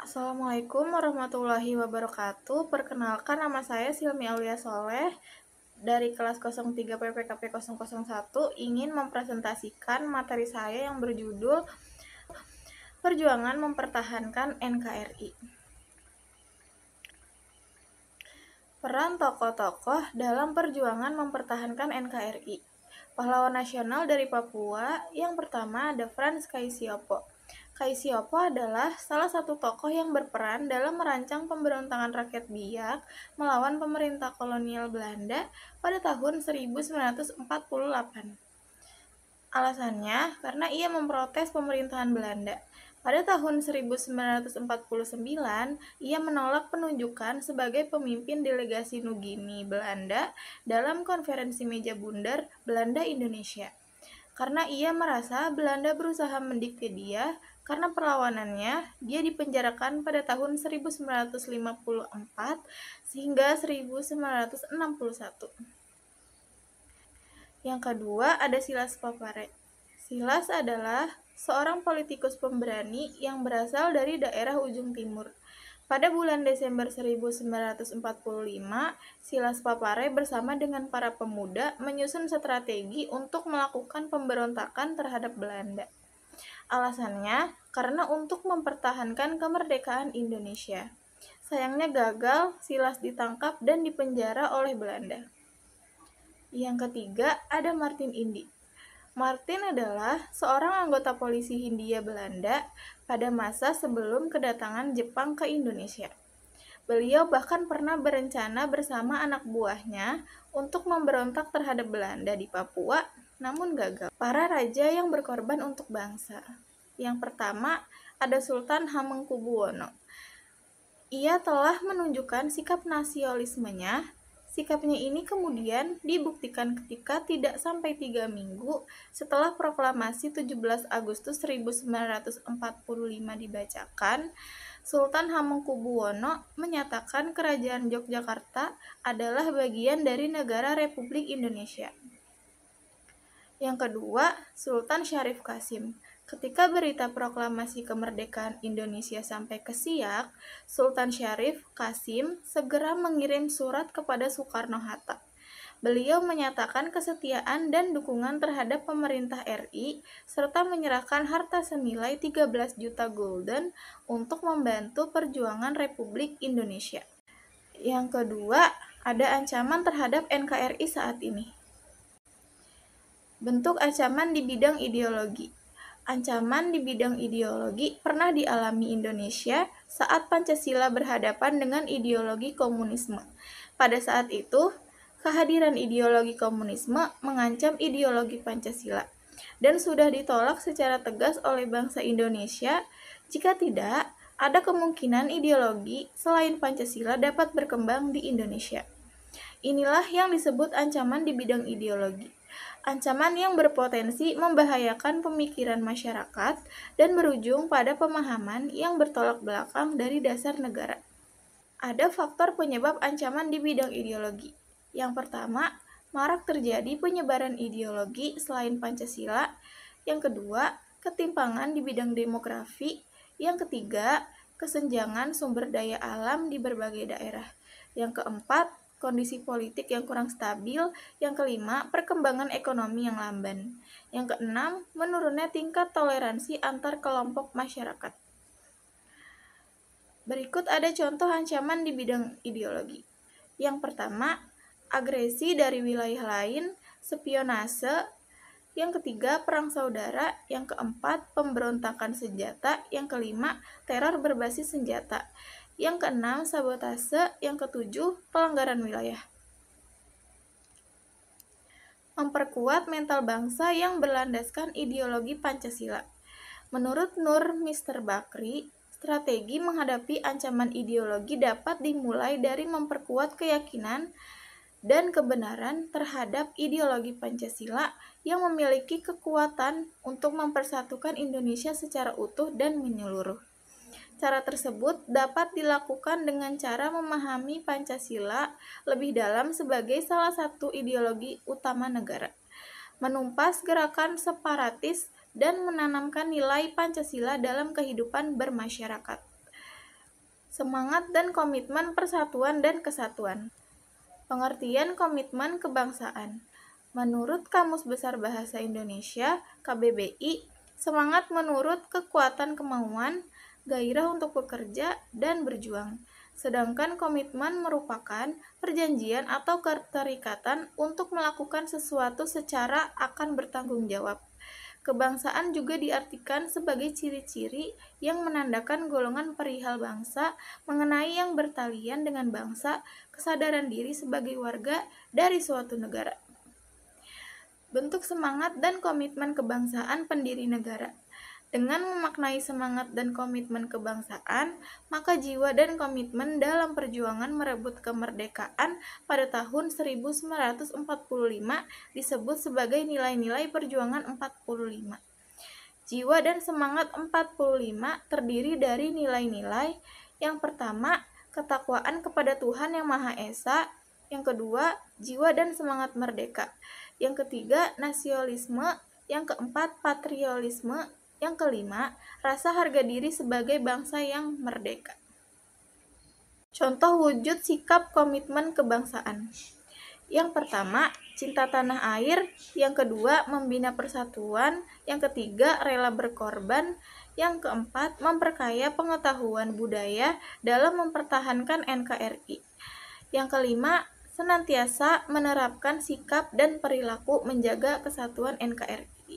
Assalamualaikum warahmatullahi wabarakatuh. Perkenalkan, nama saya Silmi Aulia Soleh dari kelas 03 PPKP 001 ingin mempresentasikan materi saya yang berjudul Perjuangan Mempertahankan NKRI. Peran tokoh-tokoh dalam perjuangan mempertahankan NKRI. Pahlawan nasional dari Papua yang pertama ada Frans Kaisiepo. Kaisiepo adalah salah satu tokoh yang berperan dalam merancang pemberontakan rakyat Biak melawan pemerintah kolonial Belanda pada tahun 1948. Alasannya karena ia memprotes pemerintahan Belanda. Pada tahun 1949, ia menolak penunjukan sebagai pemimpin delegasi Nugini Belanda dalam konferensi meja bundar Belanda-Indonesia. Karena ia merasa Belanda berusaha mendikte dia, karena perlawanannya, dia dipenjarakan pada tahun 1954 sehingga 1961. Yang kedua ada Silas Papare. Silas adalah seorang politikus pemberani yang berasal dari daerah ujung timur. Pada bulan Desember 1945, Silas Papare bersama dengan para pemuda menyusun strategi untuk melakukan pemberontakan terhadap Belanda. Alasannya karena untuk mempertahankan kemerdekaan Indonesia. Sayangnya gagal, Silas ditangkap dan dipenjara oleh Belanda. Yang ketiga ada Martin Indi. Martin adalah seorang anggota polisi Hindia Belanda pada masa sebelum kedatangan Jepang ke Indonesia. Beliau bahkan pernah berencana bersama anak buahnya untuk memberontak terhadap Belanda di Papua, namun gagal. Para raja yang berkorban untuk bangsa. Yang pertama ada Sultan Hamengkubuwono. Ia telah menunjukkan sikap nasionalismenya. Sikapnya ini kemudian dibuktikan ketika tidak sampai 3 minggu setelah proklamasi 17 Agustus 1945 dibacakan, Sultan Hamengkubuwono menyatakan Kerajaan Yogyakarta adalah bagian dari negara Republik Indonesia. Yang kedua, Sultan Syarif Qasim. Ketika berita proklamasi kemerdekaan Indonesia sampai ke Siak, Sultan Syarif Qasim segera mengirim surat kepada Soekarno-Hatta. Beliau menyatakan kesetiaan dan dukungan terhadap pemerintah RI serta menyerahkan harta senilai 13 juta gulden untuk membantu perjuangan Republik Indonesia. Yang kedua, ada ancaman terhadap NKRI saat ini. Bentuk ancaman di bidang ideologi. Ancaman di bidang ideologi pernah dialami Indonesia saat Pancasila berhadapan dengan ideologi komunisme. Pada saat itu, kehadiran ideologi komunisme mengancam ideologi Pancasila dan sudah ditolak secara tegas oleh bangsa Indonesia. Jika tidak, ada kemungkinan ideologi selain Pancasila dapat berkembang di Indonesia. Inilah yang disebut ancaman di bidang ideologi. Ancaman yang berpotensi membahayakan pemikiran masyarakat dan berujung pada pemahaman yang bertolak belakang dari dasar negara. Ada faktor penyebab ancaman di bidang ideologi. Yang pertama, marak terjadi penyebaran ideologi selain Pancasila. Yang kedua, ketimpangan di bidang demografi. Yang ketiga, kesenjangan sumber daya alam di berbagai daerah. Yang keempat, kondisi politik yang kurang stabil. Yang kelima, perkembangan ekonomi yang lamban. Yang keenam, menurunnya tingkat toleransi antar kelompok masyarakat. Berikut ada contoh ancaman di bidang ideologi. Yang pertama, agresi dari wilayah lain, spionase. Yang ketiga, perang saudara. Yang keempat, pemberontakan senjata. Yang kelima, teror berbasis senjata. Yang keenam, sabotase. Yang ketujuh, pelanggaran wilayah. Memperkuat mental bangsa yang berlandaskan ideologi Pancasila. Menurut Nur Mr. Bakri, strategi menghadapi ancaman ideologi dapat dimulai dari memperkuat keyakinan dan kebenaran terhadap ideologi Pancasila yang memiliki kekuatan untuk mempersatukan Indonesia secara utuh dan menyeluruh. Cara tersebut dapat dilakukan dengan cara memahami Pancasila lebih dalam sebagai salah satu ideologi utama negara, menumpas gerakan separatis, dan menanamkan nilai Pancasila dalam kehidupan bermasyarakat. Semangat dan komitmen persatuan dan kesatuan. Pengertian komitmen kebangsaan. Menurut Kamus Besar Bahasa Indonesia, KBBI, semangat menurut kekuatan kemauan, gairah untuk bekerja dan berjuang. Sedangkan komitmen merupakan perjanjian atau keterikatan untuk melakukan sesuatu secara akan bertanggung jawab. Kebangsaan juga diartikan sebagai ciri-ciri yang menandakan golongan perihal bangsa mengenai yang bertalian dengan bangsa, kesadaran diri sebagai warga dari suatu negara. Bentuk semangat dan komitmen kebangsaan pendiri negara. Dengan memaknai semangat dan komitmen kebangsaan, maka jiwa dan komitmen dalam perjuangan merebut kemerdekaan pada tahun 1945 disebut sebagai nilai-nilai perjuangan 45. Jiwa dan semangat 45 terdiri dari nilai-nilai. Yang pertama, ketakwaan kepada Tuhan Yang Maha Esa. Yang kedua, jiwa dan semangat merdeka. Yang ketiga, nasionalisme. Yang keempat, patriotisme. Yang kelima, rasa harga diri sebagai bangsa yang merdeka. Contoh wujud sikap komitmen kebangsaan. Yang pertama, cinta tanah air. Yang kedua, membina persatuan. Yang ketiga, rela berkorban. Yang keempat, memperkaya pengetahuan budaya dalam mempertahankan NKRI. Yang kelima, senantiasa menerapkan sikap dan perilaku menjaga kesatuan NKRI.